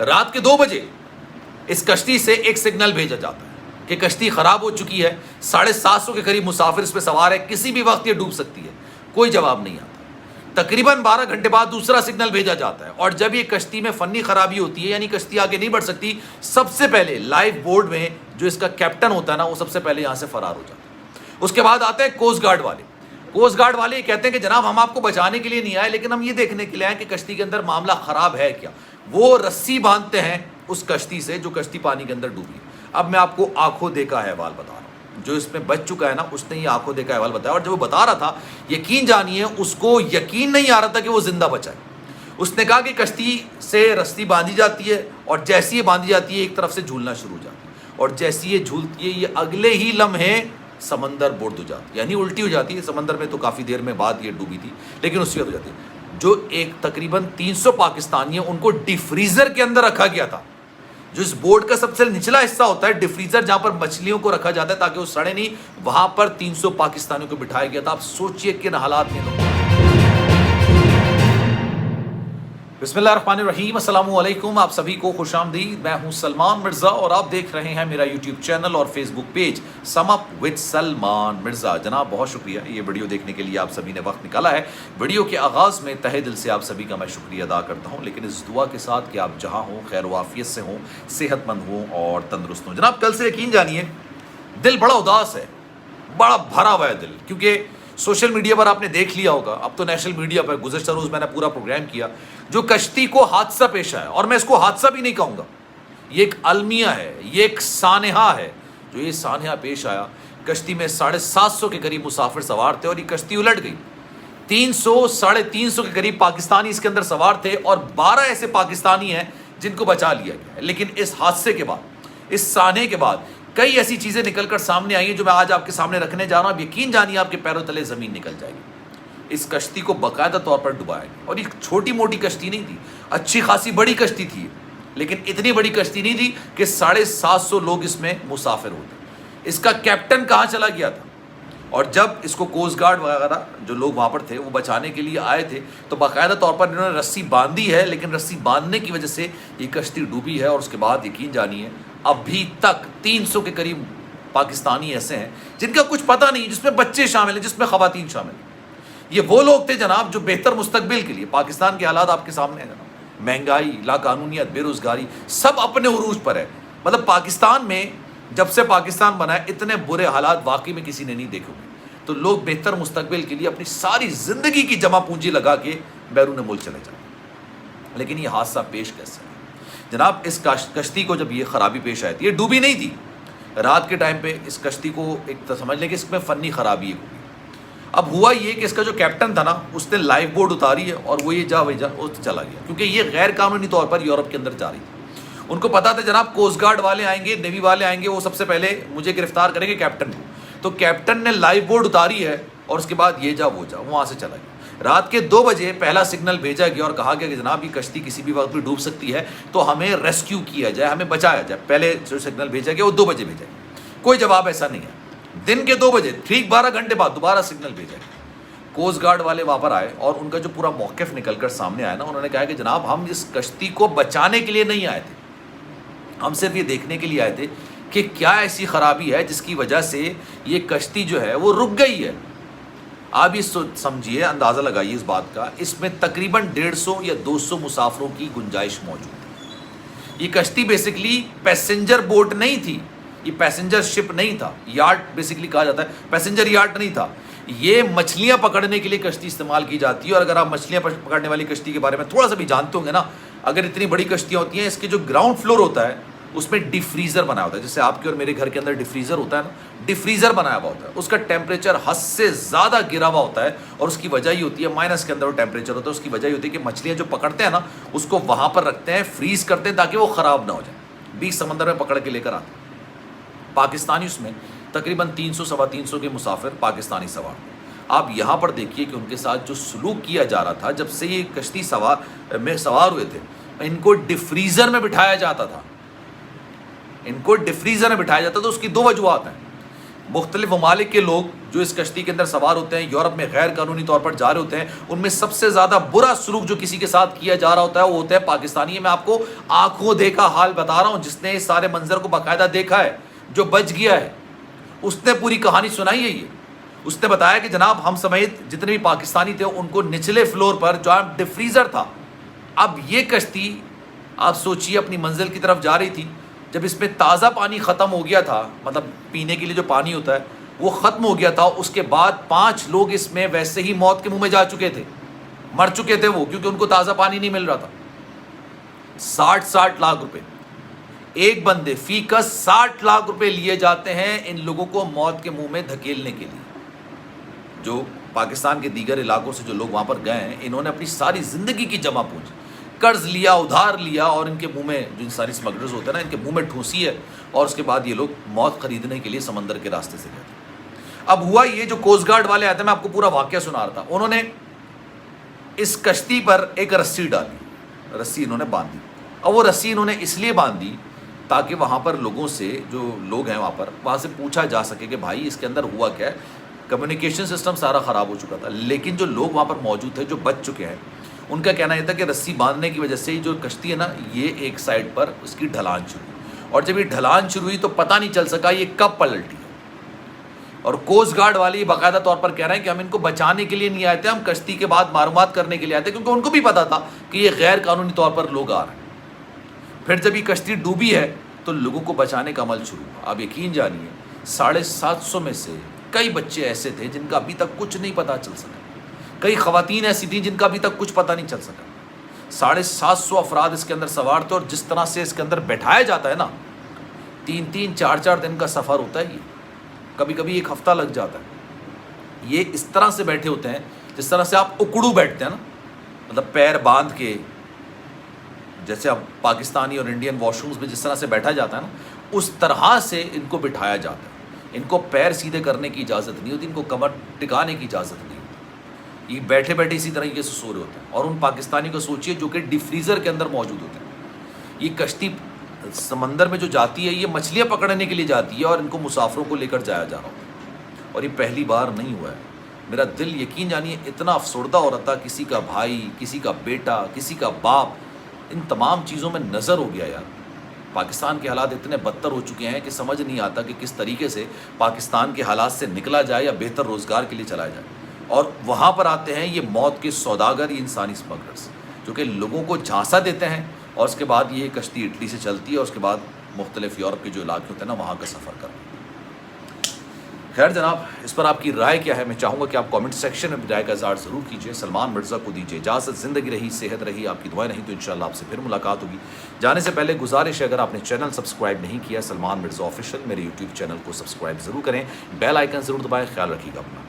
رات کے 2 بجے اس کشتی سے ایک سگنل بھیجا جاتا ہے کہ کشتی خراب ہو چکی ہے، 750 کے قریب مسافر اس پہ سوار ہے، کسی بھی وقت یہ ڈوب سکتی ہے۔ کوئی جواب نہیں آتا۔ تقریباً 12 گھنٹے بعد دوسرا سگنل بھیجا جاتا ہے، اور جب یہ کشتی میں فنی خرابی ہوتی ہے، یعنی کشتی آگے نہیں بڑھ سکتی، سب سے پہلے لائف بورڈ میں جو اس کا کیپٹن ہوتا ہے نا، وہ سب سے پہلے یہاں سے فرار ہو جاتا ہے۔ اس کے بعد آتے ہیں کوسٹ گارڈ والے۔ کوسٹ گارڈ والے یہ کہتے ہیں کہ جناب ہم آپ کو بچانے کے لیے نہیں آئے، لیکن ہم یہ دیکھنے کے لیے آئے کہ کشتی کے اندر معاملہ خراب ہے کیا۔ وہ رسی باندھتے ہیں اس کشتی سے جو کشتی پانی کے اندر ڈوبی۔ اب میں آپ کو آنکھوں دیکھا احوال بتا رہا ہوں، جو اس میں بچ چکا ہے نا، اس نے یہ آنکھوں دیکھا احوال بتایا، اور جب وہ بتا رہا تھا، یقین جانیے اس کو یقین نہیں آ رہا تھا کہ وہ زندہ بچا ہے۔ اس نے کہا کہ کشتی سے رسی باندھی جاتی ہے، اور جیسی یہ باندھی جاتی ہے ایک طرف سے جھولنا شروع ہو جاتی ہے، اور جیسی یہ جھولتی ہے یہ اگلے ہی لمحے سمندر بورڈ ہو جاتی ہے، یعنی الٹی ہو جاتی ہے۔ سمندر میں تو کافی دیر میں بعد یہ ڈوبی تھی، لیکن اس وقت ہو جاتی ہے۔ جو ایک تقریباً 300 پاکستانی ہیں ان کو ڈی فریزر کے اندر رکھا گیا تھا۔ جو اس بورڈ کا سب سے نچلا حصہ ہوتا ہے ڈی فریزر، جہاں پر مچھلیوں کو رکھا جاتا ہے تاکہ وہ سڑے نہیں، وہاں پر 300 پاکستانیوں کو بٹھایا گیا تھا۔ آپ سوچئے کن حالات میں لوگ۔ بسم اللہ الرحمن الرحیم، السلام علیکم، آپ سبھی کو خوش آمدید۔ میں ہوں سلمان مرزا اور آپ دیکھ رہے ہیں میرا یوٹیوب چینل اور Facebook page sum up with Salman Mirza. جناب بہت شکریہ یہ ویڈیو دیکھنے کے لیے آپ سبھی نے وقت نکالا ہے۔ ویڈیو کے آغاز میں تہہ دل سے آپ سبھی کا میں شکریہ ادا کرتا ہوں، لیکن اس دعا کے ساتھ کہ آپ جہاں ہوں خیر و عافیت سے ہوں، صحت مند ہوں اور تندرست ہوں۔ جناب کل سے یقین جانیے دل بڑا اداس ہے، بڑا بھرا ہوا ہے دل، کیونکہ سوشل میڈیا پر آپ نے دیکھ لیا ہوگا، اب تو نیشنل میڈیا پر گزشتہ روز میں نے پورا پروگرام کیا، جو کشتی کو حادثہ پیش آیا، اور میں اس کو حادثہ بھی نہیں کہوں گا، یہ ایک المیہ ہے، یہ ایک سانحہ ہے۔ جو یہ سانحہ پیش آیا، کشتی میں 750 کے قریب مسافر سوار تھے اور یہ کشتی الٹ گئی۔ 300-350 کے قریب پاکستانی اس کے اندر سوار تھے، اور 12 ایسے پاکستانی ہیں جن کو بچا لیا گیا۔ لیکن اس حادثے کے بعد، اس سانحے کے بعد کئی ایسی چیزیں نکل کر سامنے آئی ہیں جو میں آج آپ کے سامنے رکھنے جا رہا ہوں۔ اب یقین جانیے آپ کے پیروں تلے زمین نکل جائے گی۔ اس کشتی کو باقاعدہ طور پر ڈبایا گیا، اور یہ چھوٹی موٹی کشتی نہیں تھی، اچھی خاصی بڑی کشتی تھی، لیکن اتنی بڑی کشتی نہیں تھی کہ 750 لوگ اس میں مسافر ہوتے۔ اس کا کیپٹن کہاں چلا گیا تھا؟ اور جب اس کو کوسٹ گارڈ وغیرہ جو لوگ وہاں پر تھے وہ بچانے کے لیے آئے تھے، تو باقاعدہ طور پر انہوں نے رسی باندھی ہے، لیکن رسی باندھنے کی وجہ سے یہ کشتی ڈوبی ہے۔ اور اس کے بعد یقین جانیے ابھی تک 300 کے قریب پاکستانی ایسے ہیں جن کا کچھ پتہ نہیں، جس میں بچے شامل ہیں، جس میں خواتین شامل ہیں۔ یہ وہ لوگ تھے جناب جو بہتر مستقبل کے لیے، پاکستان کے حالات آپ کے سامنے ہیں جناب، مہنگائی، لاقانونیت، بے روزگاری سب اپنے عروج پر ہے۔ مطلب پاکستان میں جب سے پاکستان بنا ہے اتنے برے حالات واقعی میں کسی نے نہیں دیکھے ہوئے۔ تو لوگ بہتر مستقبل کے لیے اپنی ساری زندگی کی جمع پونجی لگا کے بیرون ملک چلے جائیں، لیکن یہ حادثہ پیش کیسے ہے جناب؟ اس کشتی کو جب یہ خرابی پیش آئی تھی، یہ ڈوبی نہیں تھی، رات کے ٹائم پہ اس کشتی کو ایک تو سمجھ لیں کہ اس میں فنی خرابی ہے۔ اب ہوا یہ کہ اس کا جو کیپٹن تھا نا، اس نے لائف بورڈ اتاری ہے، اور وہ یہ جا وہ چلا گیا، کیونکہ یہ غیر قانونی طور پر یورپ کے اندر جا رہی تھی۔ ان کو پتا تھا جناب کوسٹ گارڈ والے آئیں گے، نیوی والے آئیں گے، وہ سب سے پہلے مجھے گرفتار کریں گے کیپٹن کو۔ تو کیپٹن نے لائف بورڈ اتاری ہے، اور اس کے بعد یہ جا وہ جا، وہاں سے چلا گیا۔ رات کے 2 بجے پہلا سگنل بھیجا گیا اور کہا گیا کہ جناب یہ کشتی کسی بھی وقت بھی ڈوب سکتی ہے، تو ہمیں ریسکیو کیا جائے، ہمیں بچایا جائے۔ پہلے جو سگنل بھیجا گیا وہ 2 بجے بھیجا گیا، کوئی جواب ایسا نہیں ہے۔ دن کے 2 بجے ٹھیک 12 گھنٹے بعد دوبارہ سگنل بھیجا گیا۔ کوسٹ گارڈ والے وہاں پر آئے، اور ان کا جو پورا موقف نکل کر سامنے آیا نا، انہوں نے کہا کہ جناب ہم اس کشتی کو بچانے کے لیے نہیں آئے تھے، ہم صرف یہ دیکھنے کے لیے آئے تھے کہ کیا ایسی خرابی ہے جس کی وجہ سے یہ کشتی جو ہے وہ رک گئی ہے۔ آپ یہ سمجھیے، اندازہ لگائیے اس بات کا، اس میں تقریباً 150 یا 200 مسافروں کی گنجائش موجود ہے۔ یہ کشتی بیسکلی پیسنجر بوٹ نہیں تھی، یہ پیسنجر شپ نہیں تھا، یارڈ بیسکلی کہا جاتا ہے، پیسنجر یارڈ نہیں تھا۔ یہ مچھلیاں پکڑنے کے لیے کشتی استعمال کی جاتی ہے، اور اگر آپ مچھلیاں پکڑنے والی کشتی کے بارے میں تھوڑا سا بھی جانتے ہوں گے نا، اگر اتنی بڑی کشتیاں ہوتی ہیں، اس کے جو گراؤنڈ فلور ہوتا ہے اس میں ڈی فریزر بنا ہوتا ہے، جیسے آپ کے اور میرے گھر کے اندر ڈی فریزر ہوتا ہے نا، ڈی فریزر بنایا ہوا ہوتا ہے، اس کا ٹیمپریچر حد سے زیادہ گرا ہوا ہوتا ہے، اور اس کی وجہ یہ ہوتی ہے، مائنس کے اندر وہ ٹیمپریچر ہوتا ہے، اس کی وجہ یہ ہوتی ہے کہ مچھلیاں جو پکڑتے ہیں نا اس کو وہاں پر رکھتے ہیں، فریز کرتے ہیں تاکہ وہ خراب نہ ہو جائے، بیچ سمندر میں پکڑ کے لے کر آتے ہیں۔ پاکستانی اس میں تقریباً 300-325 کے مسافر پاکستانی سوار ہیں۔ آپ یہاں پر دیکھیے کہ ان کے ساتھ جو سلوک کیا جا رہا تھا، جب سے یہ کشتی میں سوار ہوئے تھے، ان کو ڈی فریزر میں بٹھایا جاتا تھا، ان کو ڈی فریزر میں بٹھایا جاتا تھا۔ اس کی 2 وجوہات ہیں۔ مختلف ممالک کے لوگ جو اس کشتی کے اندر سوار ہوتے ہیں، یورپ میں غیر قانونی طور پر جا رہے ہوتے ہیں، ان میں سب سے زیادہ برا سلوک جو کسی کے ساتھ کیا جا رہا ہوتا ہے وہ ہوتا ہے پاکستانی. میں آپ کو آنکھوں دیکھا حال بتا رہا ہوں، جس نے اس سارے منظر کو باقاعدہ دیکھا ہے، جو بچ گیا ہے، اس نے پوری کہانی سنائی ہے. یہ اس نے بتایا کہ جناب ہم سمیت جتنے بھی پاکستانی تھے ان کو نچلے فلور پر جو ڈیفریزر تھا. اب یہ کشتی آپ سوچیے اپنی منزل کی طرف جا رہی تھی، جب اس میں تازہ پانی ختم ہو گیا تھا، مطلب پینے کے لیے جو پانی ہوتا ہے وہ ختم ہو گیا تھا، اس کے بعد 5 لوگ اس میں ویسے ہی موت کے منہ میں جا چکے تھے، مر چکے تھے وہ، کیونکہ ان کو تازہ پانی نہیں مل رہا تھا. 60 لاکھ روپے ایک بندے فی کس 60 لاکھ روپے لیے جاتے ہیں ان لوگوں کو موت کے منہ میں دھکیلنے کے لیے. جو پاکستان کے دیگر علاقوں سے جو لوگ وہاں پر گئے ہیں، انہوں نے اپنی ساری زندگی کی جمع پونجی قرض لیا، ادھار لیا، اور ان کے منہ میں جو ساری اسمگلرز ہوتے ہیں نا، ان کے منہ میں ٹھوسی ہے، اور اس کے بعد یہ لوگ موت خریدنے کے لیے سمندر کے راستے سے گئے تھے. اب ہوا یہ، جو کوسٹ گارڈ والے آتے ہیں، میں آپ کو پورا واقعہ سنا رہا تھا، انہوں نے اس کشتی پر ایک رسی ڈالی، رسی انہوں نے باندھی، اور وہ رسی انہوں نے اس لیے باندھی تاکہ وہاں پر لوگوں سے، جو لوگ ہیں وہاں سے پوچھا جا سکے کہ بھائی اس کے اندر ہوا کیا ہے. کمیونیکیشن سسٹم سارا خراب ہو چکا تھا، لیکن جو لوگ وہاں پر موجود تھے، جو بچ چکے ہیں، ان کا کہنا یہ تھا کہ رسی باندھنے کی وجہ سے یہ جو کشتی ہے نا، یہ ایک سائڈ پر اس کی ڈھلان شروع ہوئی، اور جب یہ ڈھلان شروع ہوئی تو پتہ نہیں چل سکا یہ کب پلٹی. اور کوسٹ گارڈ والے یہ باقاعدہ طور پر کہہ رہے ہیں کہ ہم ان کو بچانے کے لیے نہیں آئے تھے، ہم کشتی کے بعد معلومات کرنے کے لیے آئے تھے، کیونکہ ان کو بھی پتا تھا کہ یہ غیر قانونی طور پر لوگ آ رہے ہیں. پھر جب یہ کشتی ڈوبی ہے تو لوگوں کو بچانے کا عمل شروع ہوا. آپ یقین جانیے 750 میں سے کئی بچے ایسے تھے جن کا ابھی تک کچھ نہیں پتا چل سکا، کئی خواتین ایسی تھیں جن کا ابھی تک کچھ پتہ نہیں چل سکا. 750 افراد اس کے اندر سوار تھے، اور جس طرح سے اس کے اندر بیٹھایا جاتا ہے نا، 3-3 4-4 دن کا سفر ہوتا ہے، یہ کبھی کبھی 1 ہفتہ لگ جاتا ہے. یہ اس طرح سے بیٹھے ہوتے ہیں جس طرح سے آپ اکڑو بیٹھتے ہیں نا، مطلب پیر باندھ کے، جیسے اب پاکستانی اور انڈین واش رومز میں جس طرح سے بیٹھا جاتا ہے نا، اس طرح سے ان کو بٹھایا جاتا ہے. ان کو پیر سیدھے کرنے کی اجازت نہیں ہوتی، ان کو کمر ٹکانے کی اجازت نہیں ہوتی، یہ بیٹھے بیٹھے اسی طریقے سے سو رہے ہوتے ہیں. اور ان پاکستانی کو سوچیے جو کہ ڈیپ فریزر کے اندر موجود ہوتے ہیں. یہ کشتی سمندر میں جو جاتی ہے، یہ مچھلیاں پکڑنے کے لیے جاتی ہے، اور ان کو مسافروں کو لے کر جایا جا رہا ہوتا ہے. اور یہ پہلی بار نہیں ہوا ہے. میرا دل یقین جانیے اتنا افسردہ ہو رہا تھا، کسی کا بھائی، کسی کا بیٹا، کسی کا باپ، ان تمام چیزوں میں نظر ہو گیا. یار پاکستان کے حالات اتنے بدتر ہو چکے ہیں کہ سمجھ نہیں آتا کہ کس طریقے سے پاکستان کے حالات سے نکلا جائے یا بہتر روزگار کے لیے چلایا جائے. اور وہاں پر آتے ہیں یہ موت کے سوداگر، یہ انسانی اسمگلرز، جو کہ لوگوں کو جھانسا دیتے ہیں، اور اس کے بعد یہ کشتی اٹلی سے چلتی ہے، اور اس کے بعد مختلف یورپ کے جو علاقے ہوتے ہیں نا، وہاں کا سفر کرتے ہیں. خیر جناب، اس پر آپ کی رائے کیا ہے؟ میں چاہوں گا کہ آپ کامنٹ سیکشن میں رائے کا اظہار ضرور کیجیے. سلمان مرزا کو دیجیے اجازت. زندگی رہی، صحت رہی، آپ کی دعائیں نہیں تو انشاءاللہ آپ سے پھر ملاقات ہوگی. جانے سے پہلے گزارش ہے، اگر آپ نے چینل سبسکرائب نہیں کیا سلمان مرزا آفیشیل، میرے یوٹیوب چینل کو سبسکرائب ضرور کریں، بیل آئیکن ضرور دبائیں. خیال رکھیے گا اپنا.